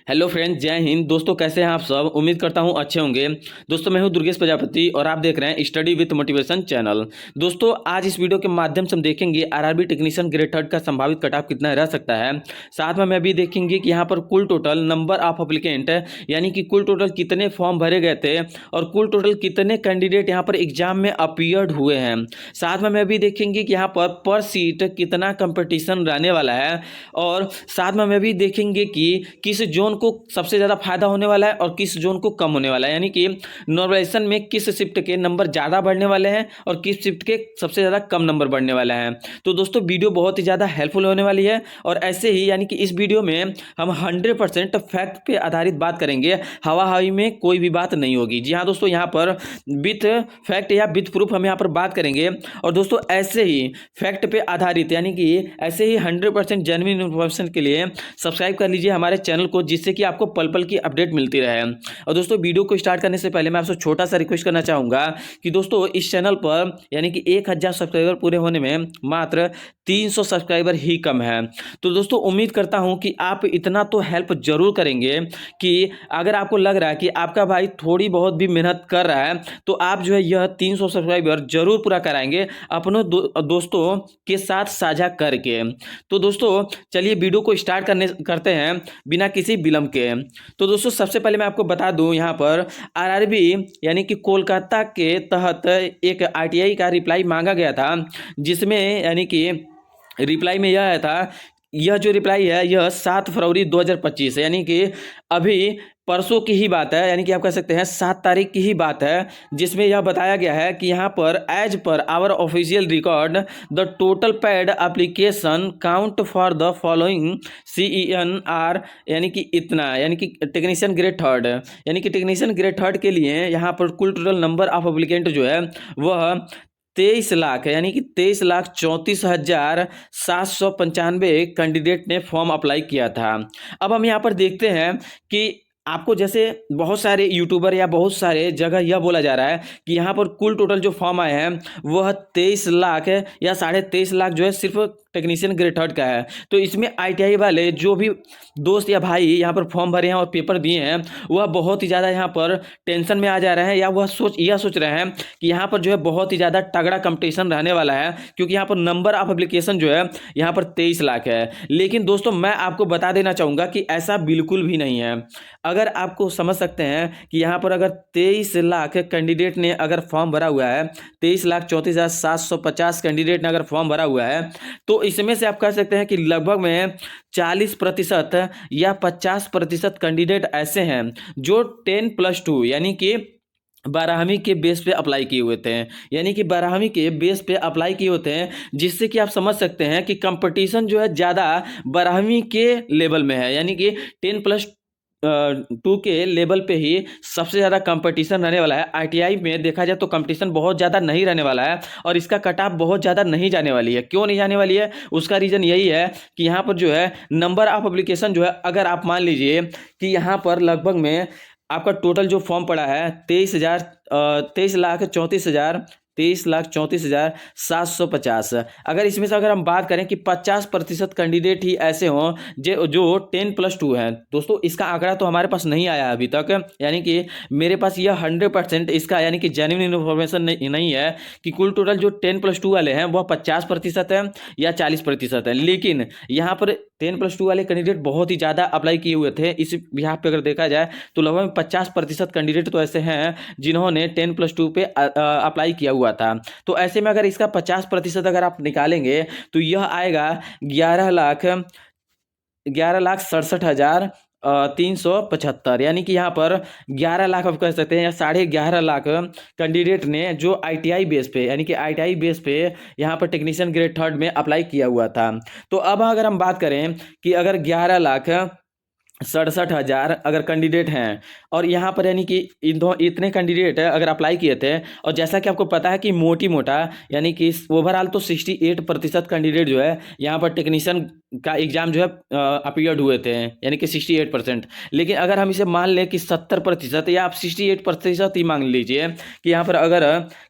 Hello friends, जय हिंद। दोस्तों कैसे हैं आप सब? उम्मीद करता हूं अच्छे होंगे। दोस्तों मैं हूं दुर्गेश प्रजापति और आप देख रहे हैं स्टडी विथ मोटिवेशन चैनल। दोस्तों आज इस वीडियो के माध्यम से हम देखेंगे आरआरबी टेक्नीशियन ग्रेड थर्ड का संभावित कट ऑफ कितना रह सकता है। साथ में हम अभी देखेंगे कि यहाँ पर कुल टोटल नंबर ऑफ अप्लीकेंट यानी कि कुल टोटल कितने फॉर्म भरे गए थे और कुल टोटल कितने कैंडिडेट यहाँ पर एग्जाम में अपीयर्ड हुए हैं। साथ में हम अभी देखेंगे कि यहाँ पर सीट कितना कंपटीशन रहने वाला है और साथ में हम अभी देखेंगे कि किस जोन को सबसे ज़्यादा फायदा होने वाला है और किस जोन को कम होने वाला है, यानी कि नॉर्मलाइजेशन में किस शिफ्ट के नंबर ज़्यादा बढ़ने वाले हैं और किस शिफ्ट के सबसे ज़्यादा कम नंबर बढ़ने वाले हैं। तो दोस्तों वीडियो बहुत ही ज़्यादा हेल्पफुल होने वाली है और ऐसे ही यानी कि इस वीडियो में हम 100% फैक्ट पे आधारित बात करेंगे, हवा हवाई में कोई भी बात नहीं होगी। जी हाँ दोस्तों, यहाँ पर विथ फैक्ट या विथ प्रूफ हम यहाँ पर बात करेंगे। और दोस्तों ऐसे ही फैक्ट पे आधारित यानी कि ऐसे ही 100% जेन्युइन इन्फॉर्मेशन के लिए सब्सक्राइब कर लीजिए हमारे चैनल को, जिससे कि आपको पल पल की अपडेट मिलती रहे। और दोस्तों वीडियो को स्टार्ट करने से पहले मैं आपसे छोटा सा रिक्वेस्ट करना चाहूँगा कि दोस्तों इस चैनल पर यानी कि 1000 सब्सक्राइबर पूरे होने में मात्र 300 सब्सक्राइबर ही कम है। तो दोस्तों उम्मीद करता हूं कि आप इतना तो हेल्प जरूर करेंगे कि अगर आपको लग रहा है कि आपका भाई थोड़ी बहुत भी मेहनत कर रहा है तो आप जो है यह 300 सब्सक्राइबर जरूर पूरा कराएंगे अपनों दोस्तों के साथ साझा करके। तो दोस्तों चलिए वीडियो को स्टार्ट करते हैं बिना किसी विलंब के। तो दोस्तों सबसे पहले मैं आपको बता दूं, यहाँ पर आरआरबी यानी कि कोलकाता के तहत एक आरटीआई का रिप्लाई मांगा गया था, जिसमें यानी कि रिप्लाई में यह आया था, यह जो रिप्लाई है यह 7 फरवरी 2025 है, यानी कि अभी परसों की ही बात है, यानी कि आप कह सकते हैं 7 तारीख की ही बात है, जिसमें यह बताया गया है कि यहाँ पर as per our official record the total paid application count for the following CENR यानी कि इतना, यानी कि टेक्नीशियन ग्रेड थर्ड, यानी कि टेक्नीशियन ग्रेड थर्ड के लिए यहाँ पर कुल टोटल नंबर ऑफ एप्लीकेंट जो है वह 23 लाख है, यानी कि 23,34,795 कैंडिडेट ने फॉर्म अप्लाई किया था। अब हम यहाँ पर देखते हैं कि आपको जैसे बहुत सारे यूट्यूबर या बहुत सारे जगह यह बोला जा रहा है कि यहाँ पर कुल टोटल जो फॉर्म आए हैं वह 23 लाख है या 23.5 लाख जो है सिर्फ टेक्नीशियन ग्रेड थर्ड का है। तो इसमें आईटीआई वाले जो भी दोस्त या भाई यहाँ पर फॉर्म भरे हैं और पेपर दिए हैं वह बहुत ही ज़्यादा यहाँ पर टेंशन में आ जा रहे हैं, या वह सोच रहे हैं कि यहाँ पर जो है बहुत ही ज़्यादा तगड़ा कंपटीशन रहने वाला है, क्योंकि यहाँ पर नंबर ऑफ एप्लीकेशन जो है यहाँ पर 23 लाख है। लेकिन दोस्तों मैं आपको बता देना चाहूँगा कि ऐसा बिल्कुल भी नहीं है। अगर आपको समझ सकते हैं कि यहाँ पर अगर 23 लाख कैंडिडेट ने अगर फॉर्म भरा हुआ है, 23,34,750 कैंडिडेट ने अगर फॉर्म भरा हुआ है, तो इसमें से आप कह सकते हैं कि लगभग में 40% या 50% कैंडिडेट ऐसे हैं जो 10+2 यानी कि 12वीं के बेस पे अप्लाई किए हुए थे, यानी कि 12वीं के बेस पे अप्लाई किए होते हैं, जिससे कि आप समझ सकते हैं कि कंपटीशन जो है ज़्यादा 12वीं के लेवल में है, यानी कि 10+2 के लेवल पे ही सबसे ज़्यादा कंपटीशन रहने वाला है। आईटीआई में देखा जाए तो कंपटीशन बहुत ज़्यादा नहीं रहने वाला है और इसका कट ऑफ बहुत ज़्यादा नहीं जाने वाली है। क्यों नहीं जाने वाली है? उसका रीज़न यही है कि यहाँ पर जो है नंबर ऑफ एप्लीकेशन जो है, अगर आप मान लीजिए कि यहाँ पर लगभग में आपका टोटल जो फॉर्म पड़ा है 23,34,750, अगर इसमें से अगर हम बात करें कि 50% कैंडिडेट ही ऐसे हों जो 10+2 हैं। दोस्तों इसका आंकड़ा तो हमारे पास नहीं आया अभी तक, यानी कि मेरे पास यह 100% इसका यानी कि जेन्युइन इन्फॉर्मेशन नहीं है कि कुल टोटल जो 10+2 वाले हैं वह 50% है या 40% है। लेकिन यहाँ पर 10+2 वाले कैंडिडेट बहुत ही ज़्यादा अप्लाई किए हुए थे। इस यहाँ पे अगर देखा जाए तो लगभग 50% कैंडिडेट तो ऐसे हैं जिन्होंने 10+2 पे अप्लाई किया हुआ था। तो ऐसे में अगर इसका 50% अगर आप निकालेंगे तो यह आएगा 11,67,375, यानी कि यहाँ पर 11 लाख आप कह सकते हैं या 11.5 लाख कैंडिडेट ने जो आईटीआई बेस पे यानी कि आईटीआई बेस पे यहाँ पर टेक्नीशियन ग्रेड थर्ड में अप्लाई किया हुआ था। तो अब अगर हम बात करें कि अगर 11,67,000 अगर कैंडिडेट हैं और यहाँ पर यानी कि इतने कैंडिडेट अगर अप्लाई किए थे, और जैसा कि आपको पता है कि मोटा यानी कि ओवरऑल तो 68% कैंडिडेट जो है यहाँ पर टेक्नीशियन का एग्जाम जो है अपीयर्ड हुए थे, यानी कि 68%। लेकिन अगर हम इसे मान लें कि 70% या आप 68% ही मान लीजिए कि यहाँ पर अगर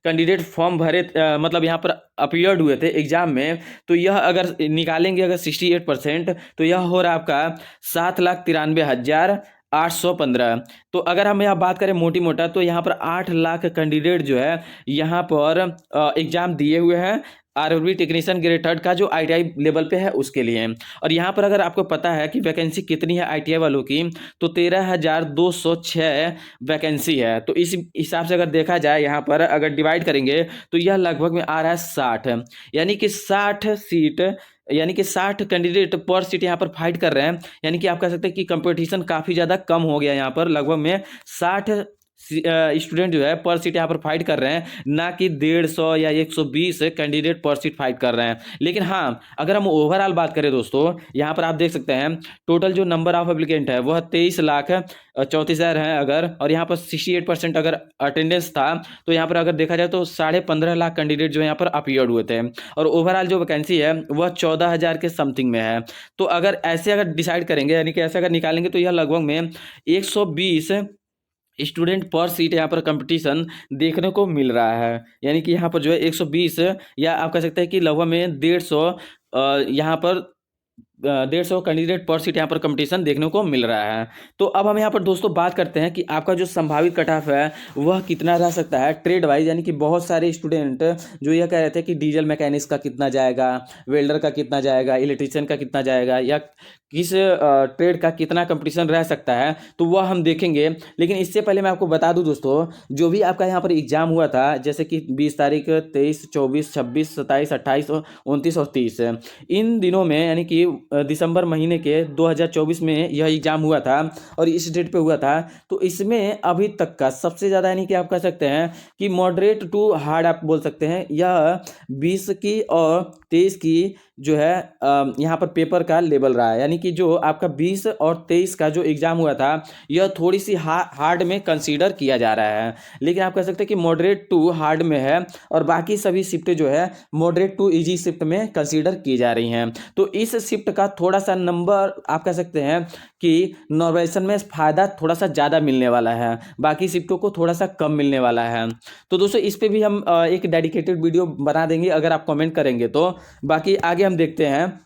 कैंडिडेट फॉर्म भरे मतलब यहाँ पर अपीयर्ड हुए थे एग्जाम में, तो यह अगर निकालेंगे अगर 68% तो यह हो रहा है आपका 7,83,000 93,815। तो अगर हम यहाँ बात करें मोटी मोटा, तो यहाँ पर 8 लाख कैंडिडेट जो है यहाँ पर एग्जाम दिए हुए हैं आरआरबी टेक्नीशियन ग्रेड थर्ड का, जो आईटीआई लेवल पे है उसके लिए। और यहाँ पर अगर आपको पता है कि वैकेंसी कितनी है आईटीआई वालों की, तो 13,206 वैकेंसी है। तो इस हिसाब से अगर देखा जाए, यहाँ पर अगर डिवाइड करेंगे तो यह लगभग में आ रहा है 60, यानी कि 60 सीट, यानी कि 60 कैंडिडेट पर सीट यहाँ पर फाइट कर रहे हैं। यानी कि आप कह सकते हैं कि कंपटीशन काफ़ी ज़्यादा कम हो गया यहाँ पर, लगभग में 60 स्टूडेंट जो है पर सीट यहाँ पर फाइट कर रहे हैं, ना कि 150 या 120 कैंडिडेट पर सीट फाइट कर रहे हैं। लेकिन हाँ, अगर हम ओवरऑल बात करें दोस्तों, यहाँ पर आप देख सकते हैं टोटल जो नंबर ऑफ एप्लीकेंट है वह 23,34,000 है अगर, और यहाँ पर 68% अगर अटेंडेंस था, तो यहाँ पर अगर देखा जाए तो 15.5 लाख कैंडिडेट जो यहाँ पर अपीयर्ड हुए थे। और ओवरऑल जो वैकेंसी है वह 14,000 के समथिंग में है। तो अगर ऐसे अगर डिसाइड करेंगे, यानी कि ऐसे अगर निकालेंगे, तो यह लगभग में 120 स्टूडेंट पर सीट यहाँ पर कंपटीशन देखने को मिल रहा है। यानी कि यहाँ पर जो है 120, या आप कह सकते हैं कि लगभग में 150 यहाँ पर 150 कैंडिडेट पर सीट यहाँ पर कंपटीशन देखने को मिल रहा है। तो अब हम यहाँ पर दोस्तों बात करते हैं कि आपका जो संभावित कट ऑफ है वह कितना रह सकता है ट्रेड वाइज। यानी कि बहुत सारे स्टूडेंट जो यह कह रहे थे कि डीजल मैकेनिक्स का कितना जाएगा, वेल्डर का कितना जाएगा, इलेक्ट्रीशियन का कितना जाएगा, या किस ट्रेड का कितना कंपटीशन रह सकता है, तो वह हम देखेंगे। लेकिन इससे पहले मैं आपको बता दूं दोस्तों, जो भी आपका यहाँ पर एग्जाम हुआ था, जैसे कि 20 तारीख, 23, 24, 26, 27, 28, 29 और 30, इन दिनों में, यानी कि दिसंबर महीने के 2024 में यह एग्जाम हुआ था और इस डेट पे हुआ था। तो इसमें अभी तक का सबसे ज़्यादा, यानी कि आप कह सकते हैं कि मॉडरेट टू हार्ड आप बोल सकते हैं, यह 20 की और 23 की जो है यहाँ पर पेपर का लेवल रहा है। यानी कि जो आपका 20 और 23 का जो एग्जाम हुआ था यह थोड़ी सी हार्ड में कंसीडर किया जा रहा है, लेकिन आप कह सकते हैं कि मॉडरेट टू हार्ड में है, और बाकी सभी शिफ्ट जो है मॉडरेट टू इजी शिफ्ट में कंसीडर की जा रही हैं। तो इस शिफ्ट का थोड़ा सा नंबर आप कह सकते हैं कि नॉर्मलाइजेशन में फ़ायदा थोड़ा सा ज़्यादा मिलने वाला है, बाकी शिफ्टों को थोड़ा सा कम मिलने वाला है। तो दोस्तों इस पे भी हम एक डेडिकेटेड वीडियो बना देंगे अगर आप कमेंट करेंगे तो। बाकी आगे हम देखते हैं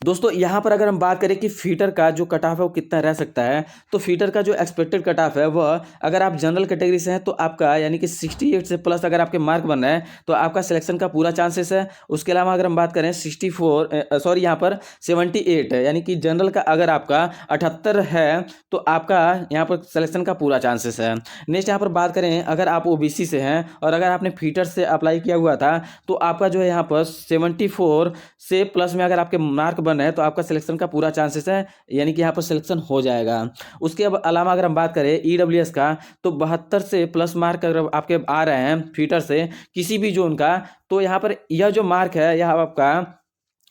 दोस्तों, यहाँ पर अगर हम बात करें कि फीटर का जो कट ऑफ है वो कितना रह सकता है, तो फीटर का जो एक्सपेक्टेड कट ऑफ है वह, अगर आप जनरल कैटेगरी से हैं तो आपका यानी कि 68 से प्लस अगर आपके मार्क बन रहे हैं तो आपका सिलेक्शन का पूरा चांसेस है। उसके अलावा अगर हम बात करें 78 है, यानी कि जनरल का अगर आपका 78 है तो आपका यहाँ पर सिलेक्शन का पूरा चांसेस है। नेक्स्ट यहाँ पर बात करें, अगर आप ओबीसी से हैं और अगर आपने फीटर से अप्लाई किया हुआ था तो आपका जो है यहाँ पर 74 से प्लस में अगर आपके मार्क बन रहे हैं तो आपका सिलेक्शन का पूरा चांसेस है, यानी कि यहाँ पर सिलेक्शन हो जाएगा। उसके अलावा अगर हम बात करें ईडब्ल्यूएस का, तो 72 से प्लस मार्क अगर आपके आ रहे हैं फीटर से किसी भी जोन का, तो यहाँ पर यह जो मार्क है यह आपका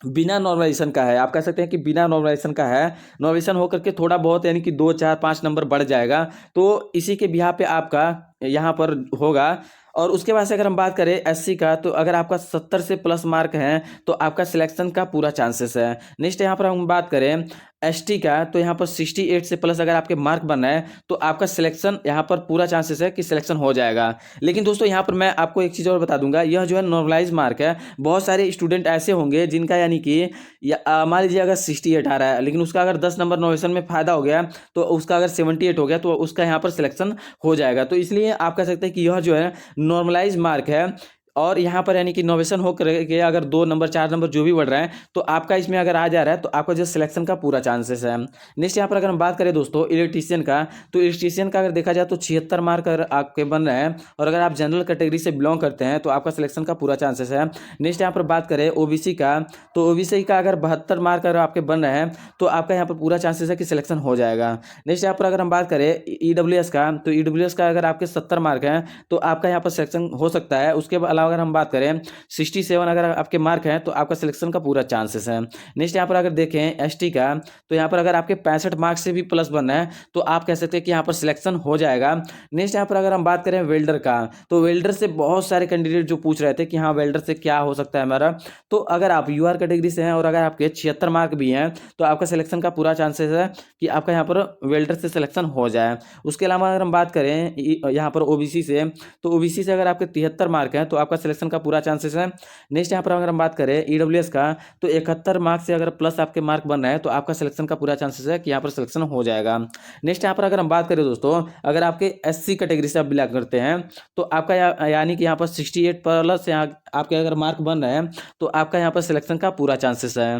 बिना नॉर्मलाइजेशन का है। आप कह सकते हैं कि बिना नॉर्मलाइजेशन का है, नॉर्मलाइजेशन होकर के थोड़ा बहुत यानी कि 2, 4, 5 नंबर बढ़ जाएगा, तो इसी के बिहाफ पे आपका यहाँ पर होगा। और उसके बाद से अगर हम बात करें एससी का, तो अगर आपका 70 से प्लस मार्क हैं तो आपका सिलेक्शन का पूरा चांसेस है। नेक्स्ट यहाँ पर हम बात करें एसटी का, तो यहाँ पर 68 से प्लस अगर आपके मार्क बन रहे हैं तो आपका सिलेक्शन यहाँ पर पूरा चांसेस है कि सिलेक्शन हो जाएगा। लेकिन दोस्तों यहाँ पर मैं आपको एक चीज़ और बता दूंगा, यह जो है नॉर्मलाइज मार्क है। बहुत सारे स्टूडेंट ऐसे होंगे जिनका यानी कि मान लीजिए अगर 68 आ रहा है, लेकिन उसका अगर 10 नंबर नॉर्मलाइजेशन में फ़ायदा हो गया तो उसका अगर 78 हो गया तो उसका यहाँ पर सिलेक्शन हो जाएगा। तो इसलिए आप कह सकते हैं कि यह जो है नॉर्मलाइज मार्क है, और यहाँ पर यानी कि नोवेशन हो करके अगर 2 नंबर 4 नंबर जो भी बढ़ रहे हैं तो आपका इसमें अगर आ जा रहा है तो आपका जो सिलेक्शन का पूरा चांसेस है। नेक्स्ट यहाँ पर अगर हम बात करें दोस्तों इलेक्ट्रीशियन का, तो इलेक्ट्रीशियन का अगर देखा जाए तो 76 मार्क अगर आपके बन रहे हैं और अगर आप जनरल कैटेगरी से बिलोंग करते हैं तो आपका सिलेक्शन का पूरा चांसेस है। नेक्स्ट यहाँ पर बात करें ओबीसी का, तो ओबीसी का अगर 72 मार्क अगर आपके बन रहे हैं तो आपका यहाँ पर पूरा चांसेस है कि सिलेक्शन हो जाएगा। नेक्स्ट यहाँ पर अगर हम बात करें ईडब्ल्यूएस का, तो ईडब्ल्यूएस का अगर आपके 70 मार्क हैं तो आपका यहाँ पर सिलेक्शन हो सकता है। उसके अलावा अगर हम बात करें 67 अगर आपके मार्क हैं तो आपका सिलेक्शन का पूरा चांसेस है। नेक्स्ट यहाँ पर अगर देखें एसटी का, तो यहाँ पर अगर आपके 65 मार्क से भी प्लस बन रहे हैं तो आप कह सकते हैं कि यहाँ पर सिलेक्शन हो जाएगा। नेक्स्ट यहाँ पर अगर हम बात करें वेल्डर का, तो वेल्डर से बहुत सारे कैंडिडेट जो पूछ रहे थे कि हाँ वेल्डर से क्या हो सकता है हमारा, तो अगर आप यूआर कैटेगरी से हैं और अगर आपके 76 मार्क भी हैं तो आपका सिलेक्शन का पूरा चांसेस है कि आपका यहाँ पर वेल्डर से सिलेक्शन हो जाए। उसके अलावा अगर हम बात करें यहाँ पर ओबीसी से, तो ओबीसी से अगर आपके 73 मार्क हैं तो आपका आपका सिलेक्शन का पूरा चांसेस है। नेक्स्ट यहाँ पर अगर हम बात करें ईडब्ल्यूएस का, तो 71 मार्क्स से अगर प्लस आपके मार्क बन रहे हैं तो आपका सिलेक्शन का पूरा चांसेस है कि यहाँ पर सिलेक्शन हो जाएगा। नेक्स्ट यहाँ पर अगर हम बात करें दोस्तों, अगर आपके एससी कैटेगरी से आप बिलोंग करते हैं तो आपका यानी कि यहाँ पर 68 प्लस आपके अगर मार्क बन रहे हैं तो आपका यहाँ पर सिलेक्शन का पूरा चांसेस है।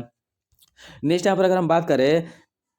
नेक्स्ट यहाँ पर अगर हम बात करें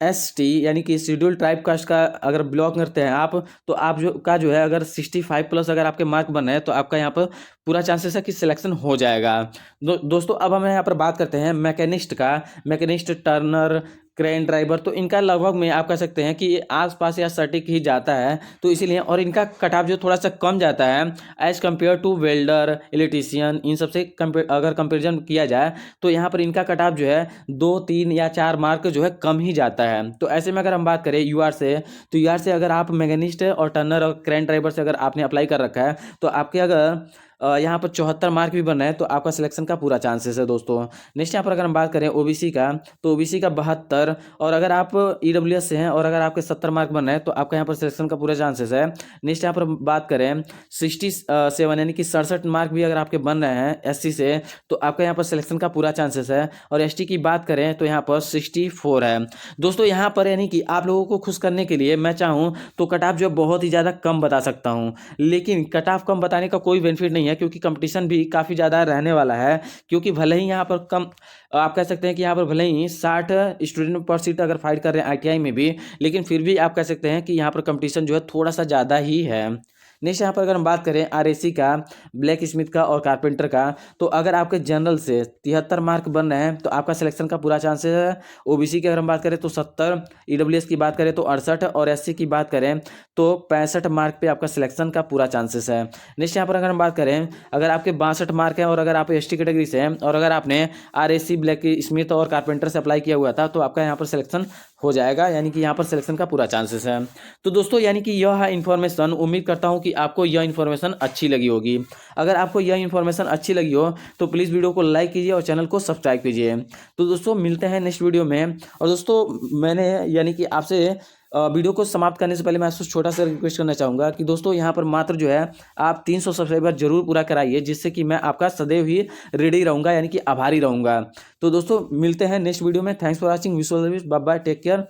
एसटी यानी कि शेड्यूल ट्राइब कास्ट का अगर बिलोंग करते हैं आप, तो आप जो है अगर 65 प्लस अगर आपके मार्क बन रहे हैं तो आपका यहाँ पर पूरा चांसेस है कि सिलेक्शन हो जाएगा। दोस्तों अब हम यहाँ पर बात करते हैं मैकेनिस्ट का। मैकेनिस्ट, टर्नर, क्रेन ड्राइवर, तो इनका लगभग में आप कह सकते हैं कि आसपास या सटीक ही जाता है, तो इसीलिए और इनका कट ऑफ जो थोड़ा सा कम जाता है as compare to welder, electrician, इन सबसे अगर कंपेरिजन किया जाए तो यहाँ पर इनका कट ऑफ जो है 2, 3 या 4 मार्क जो है कम ही जाता है। तो ऐसे में अगर हम बात करें यूआर से, तो यूआर से अगर आप मैकेनिस्ट और टर्नर और क्रेन ड्राइवर से अगर आपने अप्लाई कर रखा है तो आपके अगर यहाँ पर 74 मार्क भी बन रहे हैं तो आपका सिलेक्शन का पूरा चांसेस है दोस्तों। नेक्स्ट यहाँ पर अगर हम बात करें ओबीसी का, तो ओबीसी का 72, और अगर आप ईडब्ल्यूएस से हैं और अगर आपके 70 मार्क बन रहे हैं तो आपका यहाँ पर सिलेक्शन का पूरा चांसेस है। नेक्स्ट यहाँ पर बात करें 67 यानी कि 67 मार्क भी अगर आपके बन रहे हैं एससी से तो आपका यहाँ पर सिलेक्शन का पूरा चांसेस है। और एसटी की बात करें तो यहाँ पर 64 है दोस्तों। यहाँ पर यानी कि आप लोगों को खुश करने के लिए मैं चाहूँ तो कट ऑफ जो बहुत ही ज़्यादा कम बता सकता हूँ, लेकिन कट ऑफ कम बताने का कोई बेनिफिट नहीं है क्योंकि कंपटीशन भी काफ़ी ज़्यादा रहने वाला है। क्योंकि भले ही यहाँ पर कम आप कह सकते हैं कि यहाँ पर भले ही 60 स्टूडेंट पर सीट अगर फाइट कर रहे हैं आईटीआई में भी, लेकिन फिर भी आप कह सकते हैं कि यहाँ पर कंपटीशन जो है थोड़ा सा ज़्यादा ही है। नेक्स्ट यहाँ पर अगर हम बात करें आरएसी का, ब्लैक स्मिथ का और कारपेंटर का, तो अगर आपके जनरल से 73 मार्क बन रहे हैं तो आपका सिलेक्शन का पूरा चांसेस है। ओबीसी की अगर हम बात करें तो 70, ईडब्ल्यूएस की बात करें तो 68 और एससी की बात करें तो 65 मार्क पे आपका सिलेक्शन का पूरा चांसेस है। नेक्स्ट यहाँ पर अगर हम बात करें, अगर आपके 62 मार्क हैं और अगर आप एसटी कैटेगरी से हैं और अगर आपने आरएसी, ब्लैक स्मिथ और कारपेंटर से अप्लाई किया हुआ था तो आपका यहाँ पर सिलेक्शन हो जाएगा, यानी कि यहाँ पर सिलेक्शन का पूरा चांसेस है। तो दोस्तों यानी कि यह है इन्फॉर्मेशन। उम्मीद करता हूँ कि आपको यह इन्फॉर्मेशन अच्छी लगी होगी। अगर आपको यह इन्फॉर्मेशन अच्छी लगी हो तो प्लीज़ वीडियो को लाइक कीजिए और चैनल को सब्सक्राइब कीजिए। तो दोस्तों मिलते हैं नेक्स्ट वीडियो में। और दोस्तों मैंने यानी कि आपसे वीडियो को समाप्त करने से पहले मैं आपसे छोटा सा रिक्वेस्ट करना चाहूँगा कि दोस्तों यहाँ पर मात्र जो है आप 300 सब्सक्राइबर जरूर पूरा कराइए, जिससे कि मैं आपका सदैव ही रेडी रहूँगा, यानी कि आभारी रहूँगा। तो दोस्तों मिलते हैं नेक्स्ट वीडियो में। Thanks for watching, wish all the best, bye bye, take care.